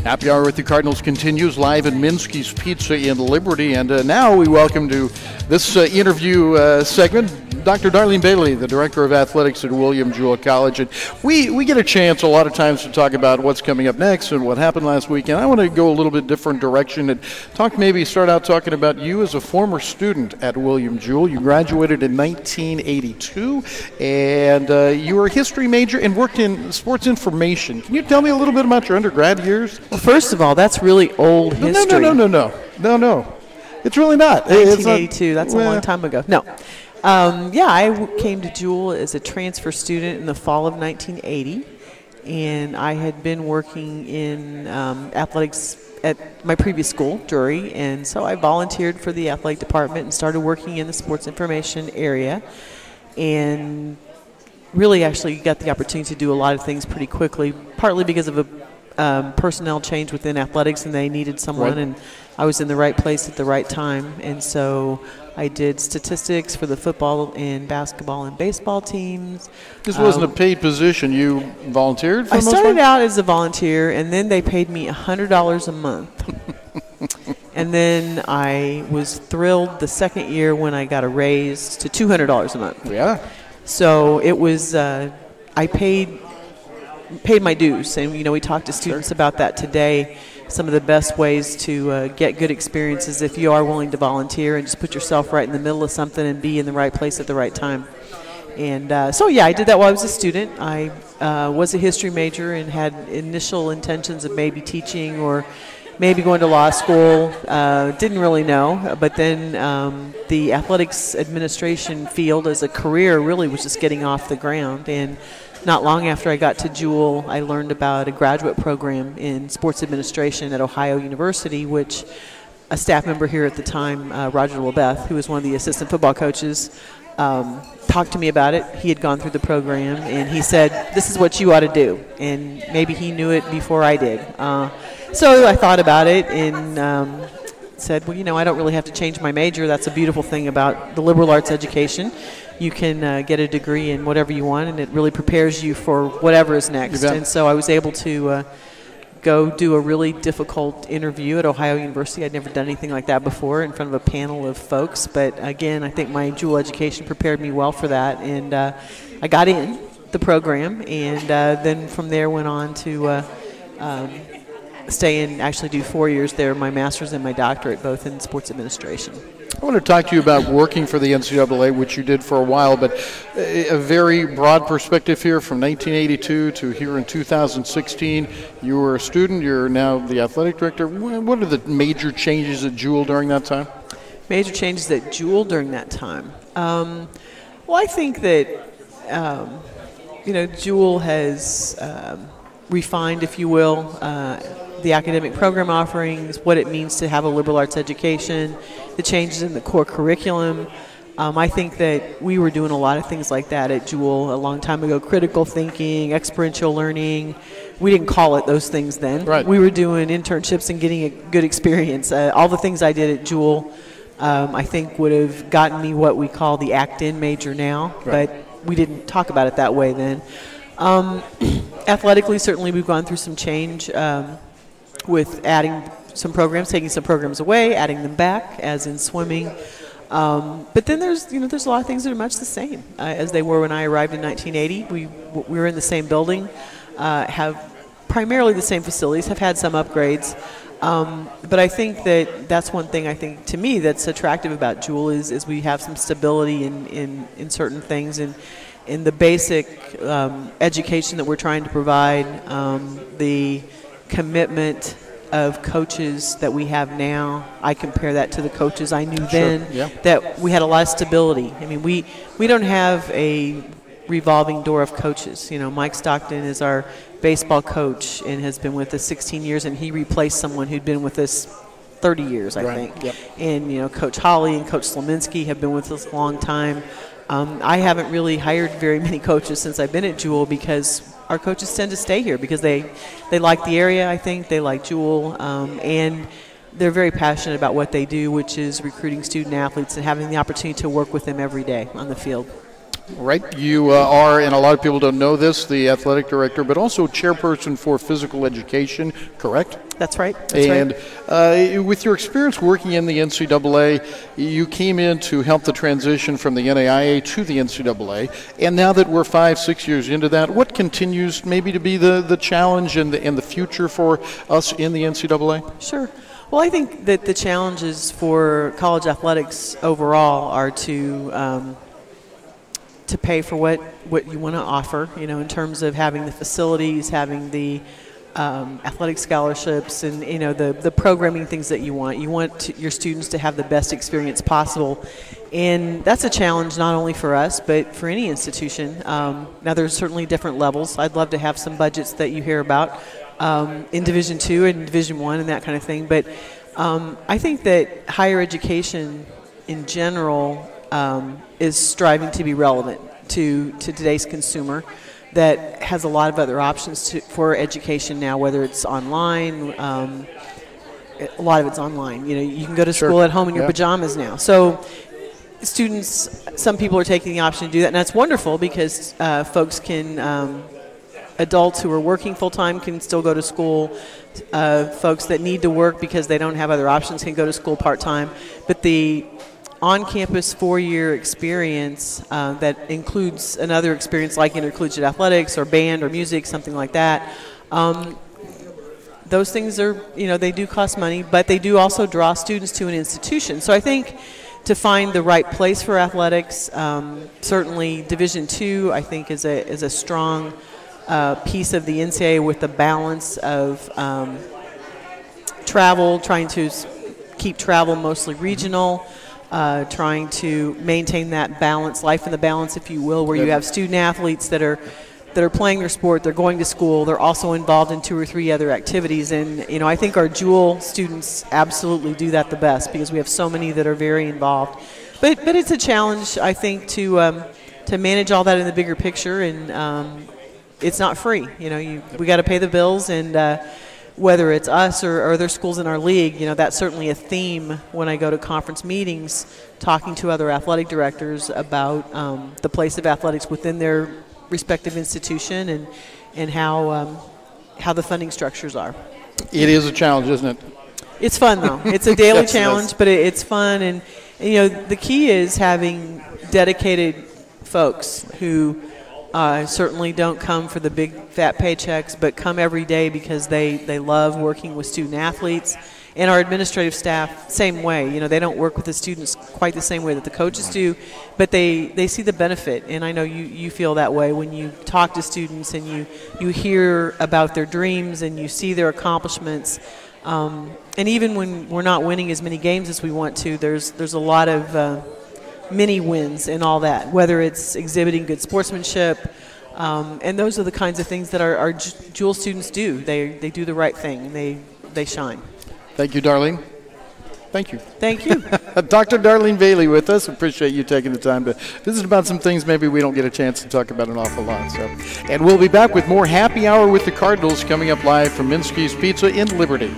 Happy Hour with the Cardinals continues live in Minsky's Pizza in Liberty. And now we welcome to this interview segment Dr. Darlene Bailey, the Director of Athletics at William Jewell College. And we get a chance a lot of times to talk about what's coming up next and what happened last weekend. I want to go a little bit different direction and start out talking about you as a former student at William Jewell. You graduated in 1982, and you were a history major and worked in sports information. Can you tell me a little bit about your undergrad years? Well, first of all, that's really old history. No. It's really not. 1982, that's a long time ago. No. I came to Jewell as a transfer student in the fall of 1980, and I had been working in athletics at my previous school, Drury, and so I volunteered for the athletic department and started working in the sports information area, and really actually got the opportunity to do a lot of things pretty quickly, partly because of a personnel change within athletics, and they needed someone, and I was in the right place at the right time, and so I did statistics for the football and basketball and baseball teams. This wasn't a paid position. You volunteered for I started out as a volunteer, and then they paid me $100 a month. And then I was thrilled the second year when I got a raise to $200 a month. Yeah. So it was, I paid my dues, and we talked to students about that today. Some of the best ways to get good experiences if you are willing to volunteer and just put yourself right in the middle of something and be in the right place at the right time. And I did that while I was a student. I was a history major and had initial intentions of maybe teaching or maybe going to law school. Didn't really know. But then the athletics administration field as a career really was just getting off the ground. And not long after I got to Jewell, I learned about a graduate program in sports administration at Ohio University, which a staff member here at the time, Roger LeBeth, who was one of the assistant football coaches, talked to me about it. He had gone through the program, and he said, this is what you ought to do. And maybe he knew it before I did. So I thought about it and said, well, I don't really have to change my major. That's a beautiful thing about the liberal arts education. You can get a degree in whatever you want, and it really prepares you for whatever is next. And so I was able to go do a really difficult interview at Ohio University. I'd never done anything like that before in front of a panel of folks. But, again, I think my Jewell education prepared me well for that. And I got in the program, and then from there went on to stay and actually do 4 years there, my master's and my doctorate, both in sports administration. I want to talk to you about working for the NCAA, which you did for a while, but a very broad perspective here from 1982 to here in 2016. You were a student. You're now the athletic director. What are the major changes at Jewell during that time? Major changes at Jewell during that time? Well, I think that, Jewell has refined, if you will, the academic program offerings, what it means to have a liberal arts education, the changes in the core curriculum. I think that we were doing a lot of things like that at Jewell a long time ago. Critical thinking, experiential learning. We didn't call it those things then. Right. We were doing internships and getting a good experience. All the things I did at Jewell, I think would have gotten me what we call the ACT-IN major now, right. But we didn't talk about it that way then. Athletically, certainly we've gone through some change with adding some programs, taking some programs away, adding them back, as in swimming. But then there's a lot of things that are much the same as they were when I arrived in 1980. We were in the same building, have primarily the same facilities, have had some upgrades. But I think that's one thing I think to me that's attractive about Jewell is we have some stability in certain things and in the basic education that we're trying to provide, the commitment of coaches that we have now. I compare that to the coaches I knew then, that we had a lot of stability. I mean, we don't have a revolving door of coaches. Mike Stockton is our baseball coach and has been with us 16 years, and he replaced someone who'd been with us 30 years, I think. Yep. And, Coach Holly and Coach Slominski have been with us a long time. I haven't really hired very many coaches since I've been at Jewell because our coaches tend to stay here because they like the area, I think. They like Jewell, and they're very passionate about what they do, which is recruiting student athletes and having the opportunity to work with them every day on the field. Right. You are, and a lot of people don't know this, the athletic director, but also chairperson for physical education, correct? That's right. With your experience working in the NCAA, you came in to help the transition from the NAIA to the NCAA. And now that we're 5-6 years into that, what continues maybe to be the challenge and the future for us in the NCAA? Sure. Well, I think that the challenges for college athletics overall are to pay for what you want to offer, in terms of having the facilities, having the athletic scholarships, and the programming things that you want. You want your students to have the best experience possible, and that's a challenge not only for us but for any institution. Now, there's certainly different levels. I'd love to have some budgets that you hear about in Division II and Division I and that kind of thing. But I think that higher education in general is striving to be relevant to today's consumer that has a lot of other options for education now, whether it's online. A lot of it's online. You can go to school at home in your pajamas now. So students, some people are taking the option to do that, and that's wonderful because folks can, adults who are working full-time can still go to school. Folks that need to work because they don't have other options can go to school part-time. But the on-campus 4-year experience that includes another experience like intercollegiate athletics or band or music, something like that, those things are, they do cost money, but they do also draw students to an institution. So I think to find the right place for athletics, certainly Division II, I think, is a strong piece of the NCAA with the balance of travel, trying to keep travel mostly regional, trying to maintain that balance, life in the balance, if you will, where you have student athletes that are playing their sport, they're going to school, they're also involved in 2 or 3 other activities. And, I think our Jewel students absolutely do that the best because we have so many that are very involved. But it's a challenge, I think, to manage all that in the bigger picture, and it's not free. We got to pay the bills, and whether it's us or other schools in our league, that's certainly a theme when I go to conference meetings, talking to other athletic directors about the place of athletics within their respective institution and how the funding structures are. It is a challenge, isn't it? It's fun, though. It's a daily challenge, but it's fun. And the key is having dedicated folks who certainly don't come for the big fat paychecks, but come every day because they love working with student athletes. And our administrative staff, same way. They don't work with the students quite the same way that the coaches do, but they see the benefit. And I know you feel that way when you talk to students and you hear about their dreams and you see their accomplishments. And even when we're not winning as many games as we want to, there's a lot of mini wins and all that, whether it's exhibiting good sportsmanship. And those are the kinds of things that our Jewel students do. They do the right thing, and they shine. Thank you, Darlene. Thank you. Thank you. Dr. Darlene Bailey with us. Appreciate you taking the time to visit about some things maybe we don't get a chance to talk about an awful lot. And we'll be back with more Happy Hour with the Cardinals coming up live from Minsky's Pizza in Liberty.